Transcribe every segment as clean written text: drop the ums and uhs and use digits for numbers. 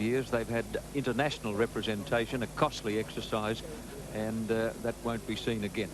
of years. They've had international representation, a costly exercise, and that won't be seen again.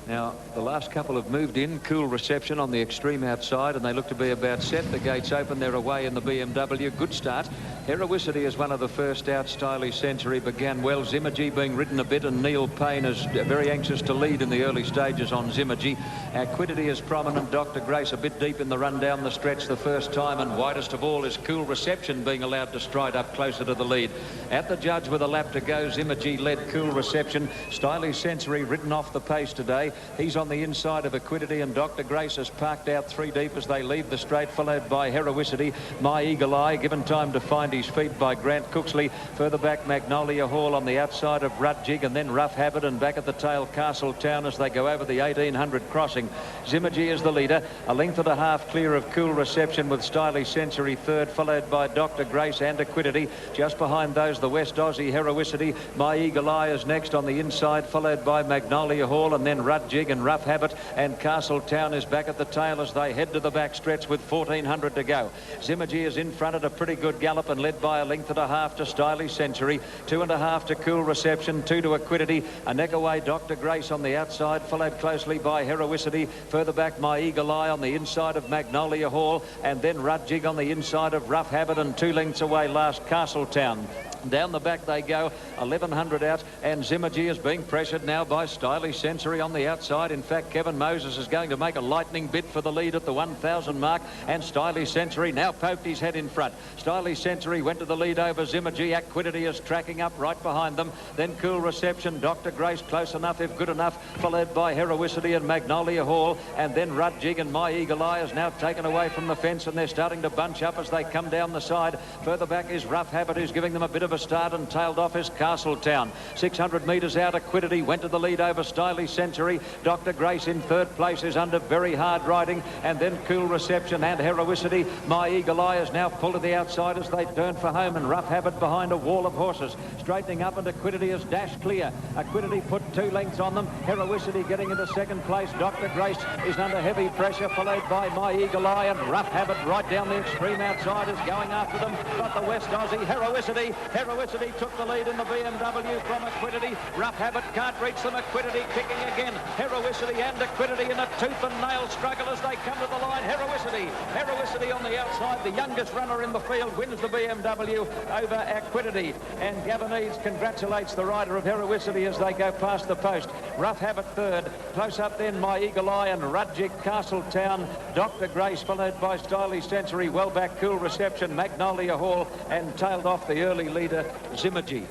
Now, the last couple have moved in. Cool Reception on the extreme outside, and they look to be about set. The gates open. They're away in the BMW. Good start. Heroicity is one of the first out. Stylish Century began well. Zimmergy being ridden a bit, and Neil Payne is very anxious to lead in the early stages on Zimmergy. Acquidity is prominent. Dr. Grace a bit deep in the run down the stretch the first time, and widest of all is Cool Reception being allowed to stride up closer to the lead. At the judge with a lap to go, Zimmergy led Cool Reception. Stylish Century ridden off the pace today. He's on the inside of Acquidity, and Dr. Grace has parked out 3 deep as they leave the straight, followed by Heroicity. My Eagle Eye, given time to find his feet by Grant Cooksley. Further back, Magnolia Hall on the outside of Rudjig, and then Rough Habit, and back at the tail, Castletown as they go over the 1800 crossing. Zimmergy is the leader, a length and a half clear of Cool Reception, with Stylish Century third, followed by Dr. Grace and Acquidity. Just behind those, the West Aussie Heroicity. My Eagle Eye is next on the inside, followed by Magnolia Hall, and then Rudjig and Rough Habit, and Castletown is back at the tail as they head to the back stretch with 1400 to go. Zimmergy is in front at a pretty good gallop and led by a length and a half to Stylish Century, 2.5 to Cool Reception, 2 to Acquidity. A neck away, Dr. Grace on the outside, followed closely by Heroicity. Further back, My Eagle Eye on the inside of Magnolia Hall, and then Rudjig on the inside of Rough Habit, and 2 lengths away last, Castletown. Down the back they go, 1100 out, and Zimmergy is being pressured now by Stylish Century on the outside. In fact, Kevin Moses is going to make a lightning bid for the lead at the 1000 mark, and Stylish Century now poked his head in front. Stylish Century went to the lead over Zimmergy. Acquidity is tracking up right behind them. Then Cool Reception, Dr. Grace close enough if good enough, followed by Heroicity and Magnolia Hall, and then Rudjig and My Eagle Eye is now taken away from the fence, and they're starting to bunch up as they come down the side. Further back is Rough Habit, who's giving them a bit of a start, and tailed off is Castletown. 600 metres out, Acquidity went to the lead over Stylish Century. Dr. Grace in third place is under very hard riding, and then Cool Reception and Heroicity. My Eagle Eye is now pulled to the outside as they turn for home, and Rough Habit behind a wall of horses. Straightening up, and Acquidity is dashed clear. Acquidity put 2 lengths on them. Heroicity getting into second place. Dr. Grace is under heavy pressure, followed by My Eagle Eye, and Rough Habit right down the extreme outside is going after them. Got the West Aussie, Heroicity. Heroicity took the lead in the BMW from Acquidity. Rough Habit can't reach them. Acquidity kicking again. Heroicity and Acquidity in a tooth and nail struggle as they come to the line. Heroicity on the outside. The youngest runner in the field wins the BMW over Acquidity. And Gavin Eads congratulates the rider of Heroicity as they go past the post. Rough Habit third. Close up then My Eagle Eye and Rudjig, Castletown, Dr. Grace, followed by Stylish Century. Well back, Cool Reception, Magnolia Hall, and tailed off the early leader, Zimmergy.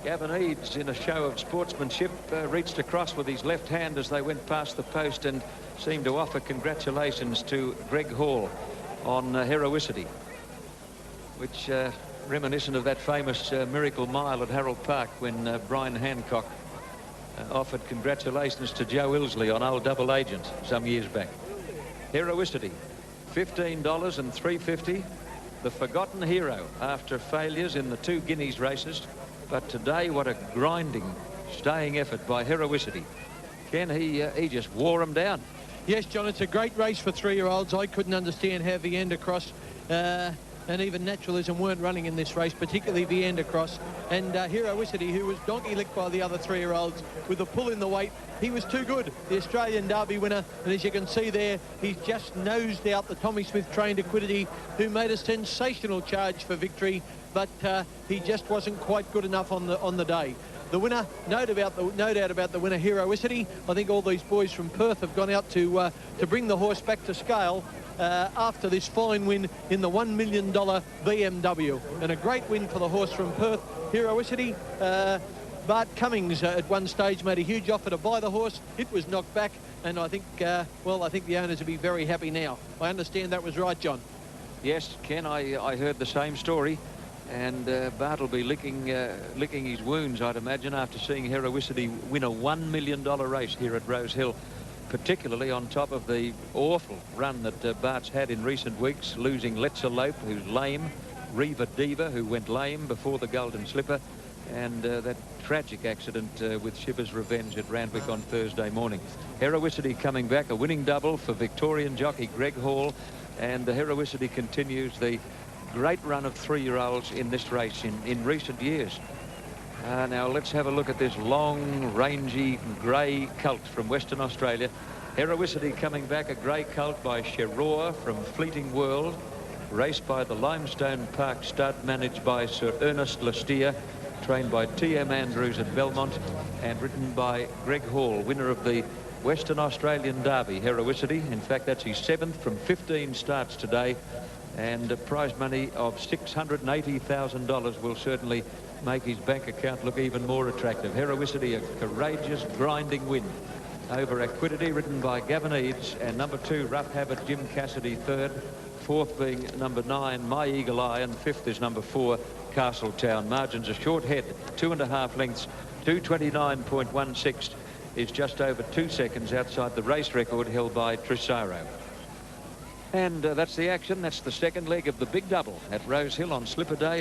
Gavin Eads, in a show of sportsmanship, reached across with his left hand as they went past the post and seemed to offer congratulations to Greg Hall on Heroicity, which reminiscent of that famous Miracle Mile at Harold Park when Brian Hancock offered congratulations to Joe Ilsley on Old Double Agent some years back. Heroicity, $15 and $3.50. The forgotten hero after failures in the 2 Guineas races. But today, what a grinding, staying effort by Heroicity. Ken, he just wore them down. Yes, John, it's a great race for 3-year-olds. I couldn't understand how Vienda Cross and even Naturalism weren't running in this race, particularly Vienda Cross. And Heroicity, who was donkey-licked by the other 3-year-olds with a pull in the weight, he was too good. The Australian Derby winner, and as you can see there, he's just nosed out the Tommy Smith-trained Acquidity, who made a sensational charge for victory, but he just wasn't quite good enough on the day. The winner, no doubt about the winner, Heroicity. I think all these boys from Perth have gone out to bring the horse back to scale after this fine win in the $1 million BMW. And a great win for the horse from Perth, Heroicity. Bart Cummings at one stage made a huge offer to buy the horse. It was knocked back, and I think, well, I think the owners will be very happy now. I understand that was right, John. Yes, Ken, I heard the same story. And Bart will be licking his wounds, I'd imagine, after seeing Heroicity win a $1 million race here at Rose Hill, particularly on top of the awful run that Bart's had in recent weeks, losing Let's-a-Lope, who's lame, Reva Diva, who went lame before the Golden Slipper, and that tragic accident with Shipper's Revenge at Randwick on Thursday morning. Heroicity coming back, a winning double for Victorian jockey Greg Hall, and Heroicity continues the great run of 3-year-olds in this race in recent years. Now let's have a look at this long, rangy, grey colt from Western Australia. Heroicity coming back, a grey colt by Sherrour from Fleeting World, raced by the Limestone Park stud, managed by Sir Ernest Lestier, trained by T.M. Andrews at Belmont, and ridden by Greg Hall, winner of the Western Australian Derby. Heroicity, in fact, that's his 7th from 15 starts today, and a prize money of $680,000 will certainly make his bank account look even more attractive. Heroicity, a courageous, grinding win over Equidity, ridden by Gavin Eads, and number 2, Rough Habit, Jim Cassidy, 3rd. 4th being number 9, My Eagle Eye, and 5th is number 4, Castletown. Margins a short head, 2.5 lengths. 229.16 is just over 2 seconds outside the race record held by Trisaro. And that's the action. That's the second leg of the big double at Rose Hill on Slipper Day.